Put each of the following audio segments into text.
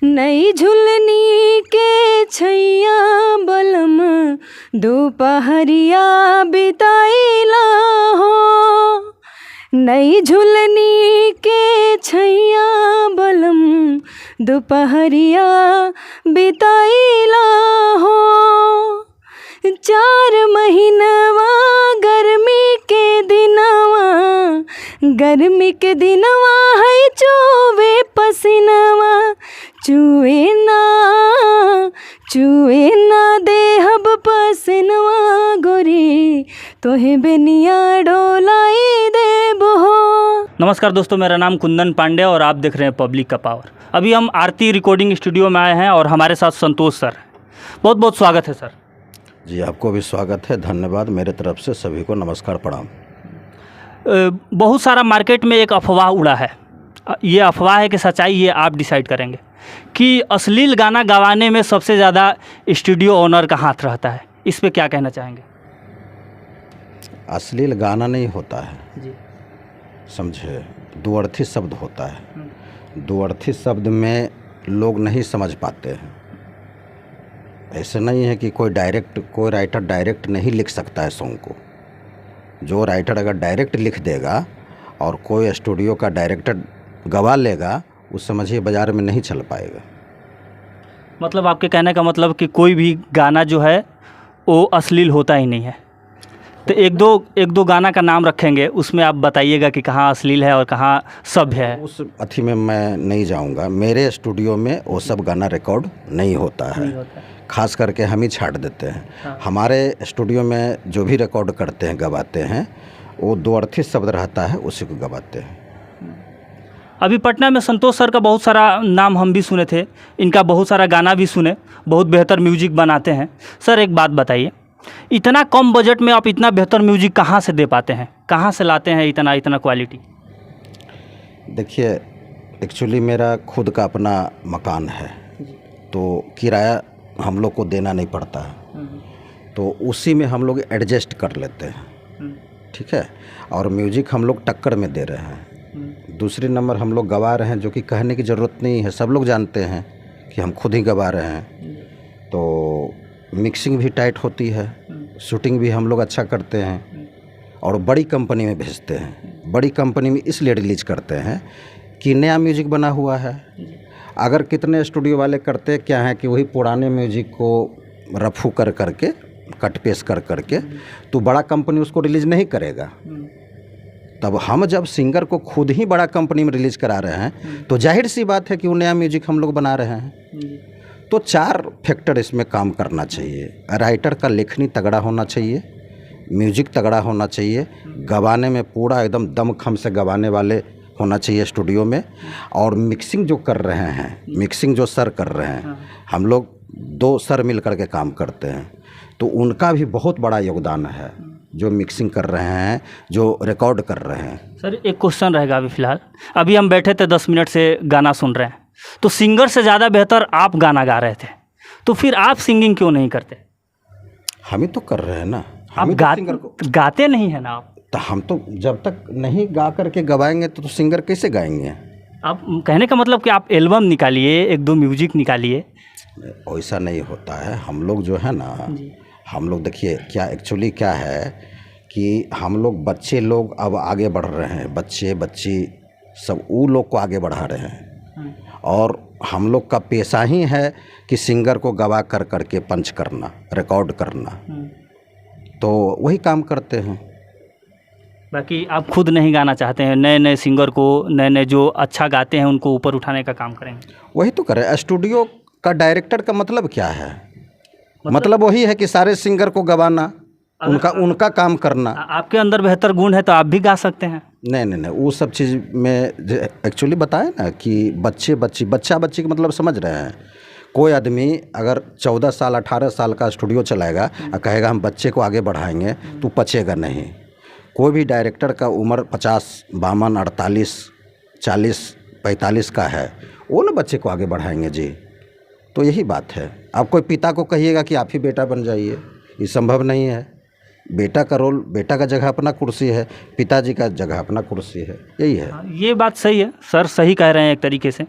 नई झुलनी के छैया बलम दोपहरिया बिताइला हो। नई झुलनी के छैया बलम दोपहरिया बिताइला हो। 4 महीनवा गर्मी के दिनवा, गर्मी के दिनवा है चुवे पसीनवा। चुए ना देहब पसीनवा गोरी, तोहे बेनिया डोलाई देब हो। नमस्कार दोस्तों, मेरा नाम कुंदन पांडे और आप देख रहे हैं पब्लिक का पावर। अभी हम आरती रिकॉर्डिंग स्टूडियो में आए हैं और हमारे साथ संतोष सर। बहुत बहुत स्वागत है सर। जी, आपको भी स्वागत है, धन्यवाद। मेरे तरफ से सभी को नमस्कार, प्रणाम। बहुत सारा मार्केट में एक अफवाह उड़ा है, ये अफवाह है कि सच्चाई, ये आप डिसाइड करेंगे कि अश्लील गाना गवाने में सबसे ज़्यादा स्टूडियो ओनर का हाथ रहता है। इस पे क्या कहना चाहेंगे? अश्लील गाना नहीं होता है जी, समझे, द्वर्थी शब्द होता है। द्वर्थी शब्द में लोग नहीं समझ पाते हैं। ऐसे नहीं है कि कोई राइटर डायरेक्ट नहीं लिख सकता है सॉन्ग को। जो राइटर अगर डायरेक्ट लिख देगा और कोई स्टूडियो का डायरेक्टर गवा लेगा, उस समझिए बाज़ार में नहीं चल पाएगा। मतलब आपके कहने का मतलब कि कोई भी गाना जो है वो अश्लील होता ही नहीं है। तो एक दो गाना का नाम रखेंगे, उसमें आप बताइएगा कि कहाँ अश्लील है और कहाँ सभ्य है। उस अथी में मैं नहीं जाऊंगा। मेरे स्टूडियो में वो सब गाना रिकॉर्ड नहीं होता है, खास करके हम ही छाट देते हैं। हाँ। हमारे स्टूडियो में जो भी रिकॉर्ड करते हैं, गवाते हैं, वो द्वर्थी शब्द रहता है, उसी को गवाते हैं। अभी पटना में संतोष सर का बहुत सारा नाम हम भी सुने थे, इनका बहुत सारा गाना भी सुने, बहुत बेहतर म्यूजिक बनाते हैं। सर एक बात बताइए, इतना कम बजट में आप इतना बेहतर म्यूजिक कहाँ से दे पाते हैं? कहाँ से लाते हैं इतना क्वालिटी? देखिए, एक्चुअली मेरा खुद का अपना मकान है, तो किराया हम लोग को देना नहीं पड़ता है, तो उसी में हम लोग एडजस्ट कर लेते हैं, ठीक है। और म्यूजिक हम लोग टक्कर में दे रहे हैं। दूसरे नंबर हम लोग गवा रहे हैं, जो कि कहने की ज़रूरत नहीं है, सब लोग जानते हैं कि हम खुद ही गवा रहे हैं। तो मिक्सिंग भी टाइट होती है, शूटिंग भी हम लोग अच्छा करते हैं और बड़ी कंपनी में भेजते हैं। बड़ी कंपनी में इसलिए रिलीज करते हैं कि नया म्यूजिक बना हुआ है। अगर कितने स्टूडियो वाले करते क्या हैं कि वही पुराने म्यूजिक को रफू कर करके, कट पेस्ट कर करके, तो बड़ा कंपनी उसको रिलीज़ नहीं करेगा। तब हम जब सिंगर को खुद ही बड़ा कंपनी में रिलीज़ करा रहे हैं, तो जाहिर सी बात है कि वो नया म्यूजिक हम लोग बना रहे हैं। तो 4 फैक्टर इसमें काम करना चाहिए। राइटर का लेखनी तगड़ा होना चाहिए, म्यूजिक तगड़ा होना चाहिए, गवाने में पूरा एकदम दमखम से गवाने वाले होना चाहिए स्टूडियो में। और मिक्सिंग जो कर रहे हैं, मिक्सिंग जो सर कर रहे हैं, हम लोग 2 सर मिल कर के काम करते हैं, तो उनका भी बहुत बड़ा योगदान है। जो मिक्सिंग कर रहे हैं, जो रिकॉर्ड कर रहे हैं। सर एक क्वेश्चन रहेगा अभी फ़िलहाल। अभी हम बैठे थे 10 मिनट से गाना सुन रहे हैं, तो सिंगर से ज़्यादा बेहतर आप गाना गा रहे थे, तो फिर आप सिंगिंग क्यों नहीं करते? हम ही तो कर रहे हैं ना। आप गाते नहीं हैं ना आप? तो हम तो जब तक नहीं गा करके गवाएंगे तो सिंगर कैसे गाएंगे? आप कहने का मतलब कि आप एल्बम निकालिए, 1-2 म्यूजिक निकालिए। ऐसा नहीं होता है। हम लोग जो है ना, हम लोग देखिए क्या एक्चुअली क्या है कि हम लोग बच्चे लोग अब आगे बढ़ रहे हैं, बच्चे बच्ची सब वो लोग को आगे बढ़ा रहे हैं। और हम लोग का पेशा ही है कि सिंगर को गवा कर करके पंच करना, रिकॉर्ड करना, तो वही काम करते हैं। बाकी आप खुद नहीं गाना चाहते हैं? नए सिंगर को, नए जो अच्छा गाते हैं उनको ऊपर उठाने का काम करेंगे? वही तो करें। स्टूडियो का डायरेक्टर का मतलब क्या है? मतलब वही है कि सारे सिंगर को गवाना, उनका काम करना। आपके अंदर बेहतर गुण है तो आप भी गा सकते हैं। नहीं, वो सब चीज़ में एक्चुअली बताए ना कि बच्चा बच्ची का मतलब समझ रहे हैं। कोई आदमी अगर 14 साल 18 साल का स्टूडियो चलाएगा और कहेगा हम बच्चे को आगे बढ़ाएंगे, तो पचेगा नहीं। कोई भी डायरेक्टर का उम्र 50, 52, 48, 40, 45 का है, वो ना बच्चे को आगे बढ़ाएंगे जी। तो यही बात है। आप कोई पिता को कहिएगा कि आप ही बेटा बन जाइए, ये संभव नहीं है। बेटा का रोल, बेटा का जगह अपना कुर्सी है, पिताजी का जगह अपना कुर्सी है, यही है। ये बात सही है सर, सही कह रहे हैं एक तरीके से।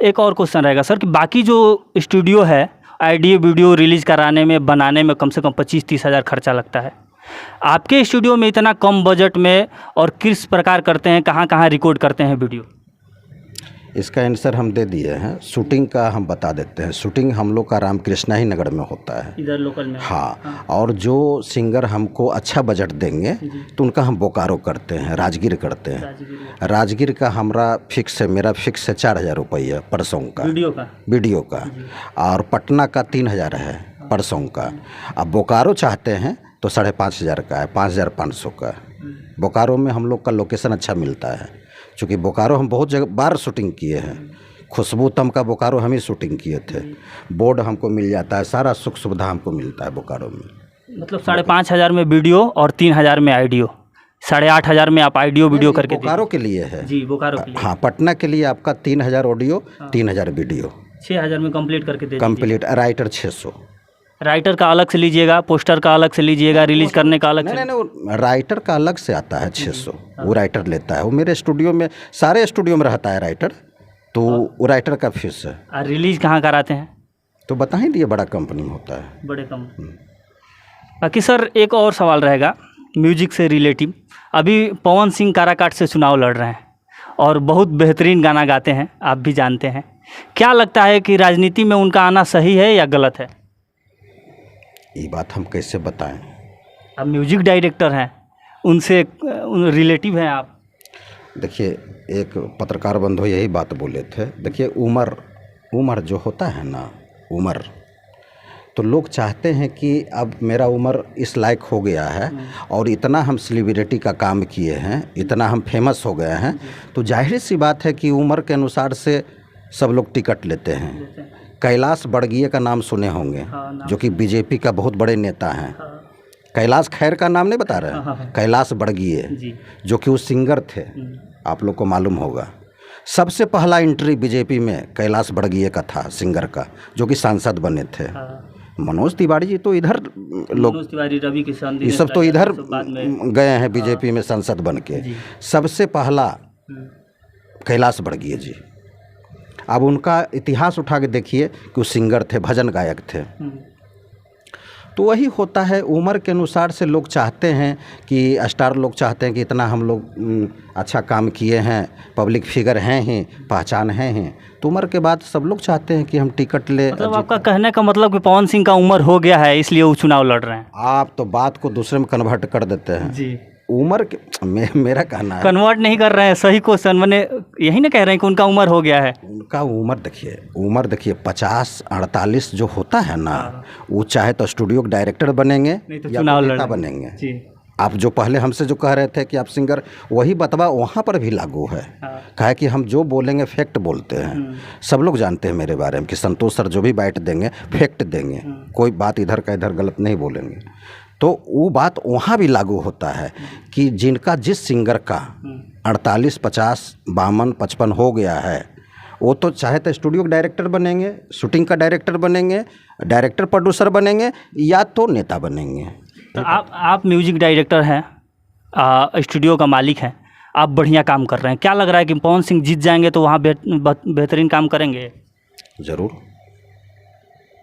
एक और क्वेश्चन रहेगा सर कि बाकी जो स्टूडियो है ऑडियो वीडियो रिलीज़ कराने में, बनाने में कम से कम 25-30 हज़ार खर्चा लगता है। आपके स्टूडियो में इतना कम बजट में और किस प्रकार करते हैं, कहाँ कहाँ रिकॉर्ड करते हैं वीडियो? इसका आंसर हम दे दिए हैं। शूटिंग का हम बता देते हैं। शूटिंग हम लोग का रामकृष्णा ही नगर में होता है, इधर लोकल में। हाँ। और जो सिंगर हमको अच्छा बजट देंगे तो उनका हम बोकारो करते हैं, राजगीर करते हैं। राजगीर का हमारा फिक्स है, मेरा फिक्स है 4,000 रुपया पर सॉन्ग का, वीडियो का। और पटना का 3,000 है पर सॉन्ग का। अब बोकारो चाहते हैं तो 5,500 का है, 5,500 का। बोकारो में हम लोग का लोकेशन अच्छा मिलता है, क्योंकि बोकारो हम बहुत जगह बार शूटिंग किए हैं। खुशबू तम का बोकारो हम ही शूटिंग किए थे। बोर्ड हमको मिल जाता है, सारा सुख सुविधा हमको मिलता है बोकारो में। मतलब 5,500 में वीडियो और 3,000 में ऑडियो, 8,500 में आप ऑडियो वीडियो करके बोकारो के लिए है जी, बोकारो के लिए। हाँ, पटना के लिए आपका 3,000 ऑडियो, 3,000 वीडियो, 6,000 में कंप्लीट करके दे कंप्लीट। राइटर 600, राइटर का अलग से लीजिएगा, पोस्टर का अलग से लीजिएगा, रिलीज करने का अलग से। नहीं, राइटर का अलग से आता है 600, वो राइटर लेता है। वो मेरे स्टूडियो में, सारे स्टूडियो में रहता है राइटर, तो वो राइटर का फीस है। और रिलीज कहाँ कराते हैं? तो बता ही दिए, बड़ा कंपनी में होता है, बड़े कम। बाकी सर एक और सवाल रहेगा म्यूजिक से रिलेटिव। अभी पवन सिंह काराकाट से चुनाव लड़ रहे हैं और बहुत बेहतरीन गाना गाते हैं, आप भी जानते हैं। क्या लगता है कि राजनीति में उनका आना सही है या गलत है? ये बात हम कैसे बताएं? आप म्यूजिक डायरेक्टर हैं, उनसे रिलेटिव हैं आप। देखिए, एक पत्रकार बंधु यही बात बोले थे। देखिए, उम्र जो होता है ना, उम्र, तो लोग चाहते हैं कि अब मेरा उम्र इस लायक हो गया है और इतना हम सेलिब्रिटी का काम किए हैं, इतना हम फेमस हो गए हैं, तो जाहिर सी बात है कि उम्र के अनुसार से सब लोग टिकट लेते हैं। कैलाश बड़गिए का नाम सुने होंगे, जो कि बीजेपी का बहुत बड़े नेता हैं। कैलाश खैर का नाम नहीं बता रहे, कैलाश बड़गिए, जो कि वो सिंगर थे, आप लोग को मालूम होगा। सबसे पहला एंट्री बीजेपी में कैलाश बड़गिए का था, सिंगर का, जो कि सांसद बने थे। मनोज तिवारी जी तो इधर लोग, रवि किशन, ये सब तो इधर गए हैं बीजेपी में सांसद बन के। सबसे पहला कैलाश बड़गिए जी। अब उनका इतिहास उठा के देखिए कि वो सिंगर थे, भजन गायक थे। तो वही होता है, उम्र के अनुसार से लोग चाहते हैं कि स्टार लोग चाहते हैं कि इतना हम लोग अच्छा काम किए हैं, पब्लिक फिगर हैं ही, पहचान हैं, तो उम्र के बाद सब लोग चाहते हैं कि हम टिकट ले। मतलब आपका कहने का मतलब कि पवन सिंह का उम्र हो गया है इसलिए वो चुनाव लड़ रहे हैं। आप तो बात को दूसरे में कन्वर्ट कर देते हैं जी। उम्र के मेरा कहना है, कन्वर्ट नहीं कर रहे हैं, सही क्वेश्चन, मैंने यही ना कह रहे हैं कि उनका उम्र हो गया है। उनका उम्र देखिए, 50-48 जो होता है ना, वो चाहे तो स्टूडियो के डायरेक्टर बनेंगे तो या चुनाव नेता बनेंगे जी। आप जो पहले हमसे जो कह रहे थे कि आप सिंगर, वही बतवा वहाँ पर भी लागू है। कहा कि हम जो बोलेंगे फैक्ट बोलते हैं। सब लोग जानते हैं मेरे बारे में कि संतोष सर जो भी बाइट देंगे फैक्ट देंगे, कोई बात इधर का इधर गलत नहीं बोलेंगे। तो वो बात वहाँ भी लागू होता है कि जिनका जिस सिंगर का 48, 50, 52, 55 हो गया है, वो तो चाहे तो स्टूडियो का डायरेक्टर बनेंगे, शूटिंग का डायरेक्टर बनेंगे, डायरेक्टर प्रोड्यूसर बनेंगे या तो नेता बनेंगे। तो आप म्यूजिक डायरेक्टर हैं, स्टूडियो का मालिक हैं, आप बढ़िया काम कर रहे हैं। क्या लग रहा है कि पवन सिंह जीत जाएंगे तो वहाँ बेहतरीन काम करेंगे? ज़रूर।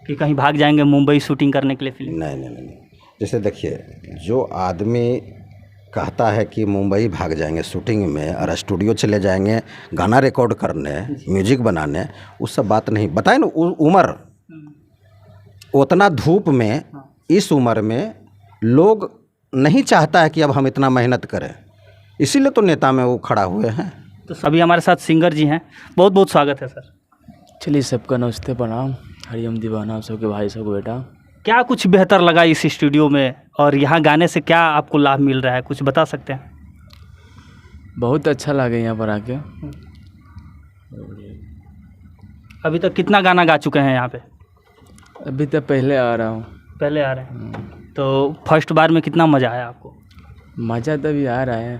कि कहीं भाग जाएंगे मुंबई शूटिंग करने के लिए फिल्म? नहीं। जैसे देखिए, जो आदमी कहता है कि मुंबई भाग जाएंगे शूटिंग में और स्टूडियो चले जाएंगे गाना रिकॉर्ड करने, म्यूजिक बनाने, वो सब बात नहीं। बताए ना, उम्र उतना धूप में, इस उम्र में लोग नहीं चाहता है कि अब हम इतना मेहनत करें, इसीलिए तो नेता में वो खड़ा हुए हैं। तो सभी हमारे साथ सिंगर जी हैं, बहुत बहुत स्वागत है सर। चलिए, सबका नमस्ते, प्रणाम, हरिओम दीवाना, सबके भाई सबको बेटा। क्या कुछ बेहतर लगा इस स्टूडियो में और यहाँ गाने से क्या आपको लाभ मिल रहा है, कुछ बता सकते हैं? बहुत अच्छा लगा यहाँ पर आके। अभी तक कितना गाना गा चुके हैं यहाँ पे? अभी तक पहले आ रहा हूँ। पहले आ रहे हैं। तो फर्स्ट बार में कितना मज़ा आया आपको? मज़ा तो अभी आ रहा है,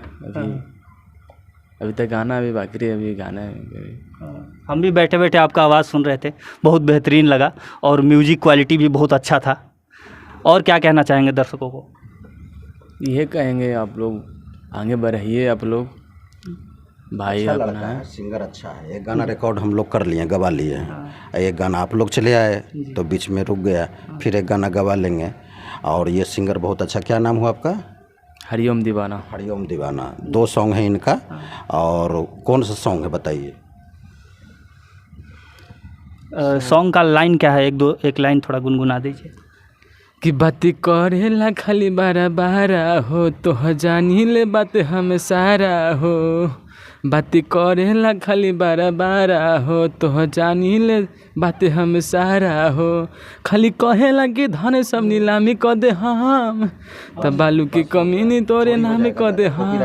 अभी तक गाना अभी बाकी है, अभी गाना है। हम भी बैठे बैठे आपका आवाज़ सुन रहे थे, बहुत बेहतरीन लगा और म्यूजिक क्वालिटी भी बहुत अच्छा था। और क्या कहना चाहेंगे दर्शकों को? ये कहेंगे आप लोग आगे बढ़िए, आप लोग भाई अच्छा अपना लड़का है। है, सिंगर अच्छा है। एक गाना रिकॉर्ड हम लोग कर लिए, गवा लिए हैं। एक गाना आप लोग चले आए तो बीच में रुक गया, फिर एक गाना गवा लेंगे। और ये सिंगर बहुत अच्छा, क्या नाम हुआ आपका? हरिओम दीवाना। हरिओम दीवाना। 2 सॉन्ग हैं इनका। और कौन सा सॉन्ग है बताइए? सॉन्ग का लाइन क्या है? एक लाइन थोड़ा गुनगुना दीजिए। कि बात करेला खाली बारा बारा हो, तो जानी ले बात हम सारा हो। बात करेला खाली बारा बारा हो, तो जानी ले बात हम सारा हो। खाली कहेला कि धन सब नीलामी कर दे हम, तब बालू की कमीनी तोरे नाम कर दे हम।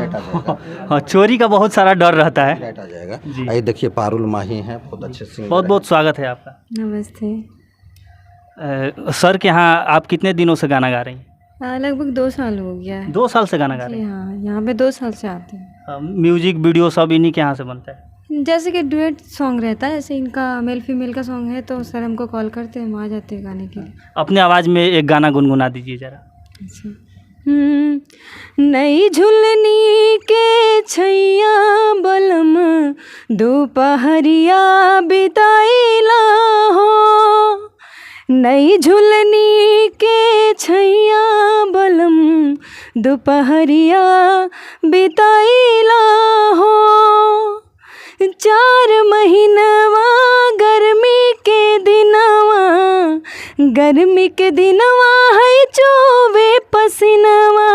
हाँ, चोरी का बहुत सारा डर रहता है। राइट आ जाएगा। ये देखिए पारुल माही हैं, बहुत अच्छे सिंगर। बहुत बहुत स्वागत है आपका। नमस्ते। सर के यहाँ आप कितने दिनों से गाना गा रही हैं? लगभग 2 साल हो गया है। 2 साल से गाना गा रही जी हैं? हाँ, यहाँ पे 2 साल से आते हैं। म्यूजिक वीडियो सब इन्हीं के यहाँ से बनता है? जैसे कि डुएट सॉन्ग रहता है, जैसे इनका मेल फीमेल का सॉन्ग है तो सर हमको कॉल करते हैं, हम आ जाते हैं गाने के लिए। अपने आवाज़ में एक गाना गुनगुना दीजिए ज़रा। अच्छा। नई झुलनी के छैया बलम, दोपहरिया बिताइला हो। नई झुलनी के छैया बलम, दोपहरिया बिताइला हो। 4 महीनवा गर्मी के दिनवा, गर्मी के दिनवा है चोवे पसीनवा।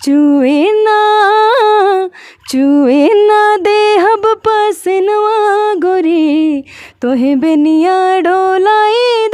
चुए ना देहब पसीनवा गोरी, तोहे बेनिया डोलाई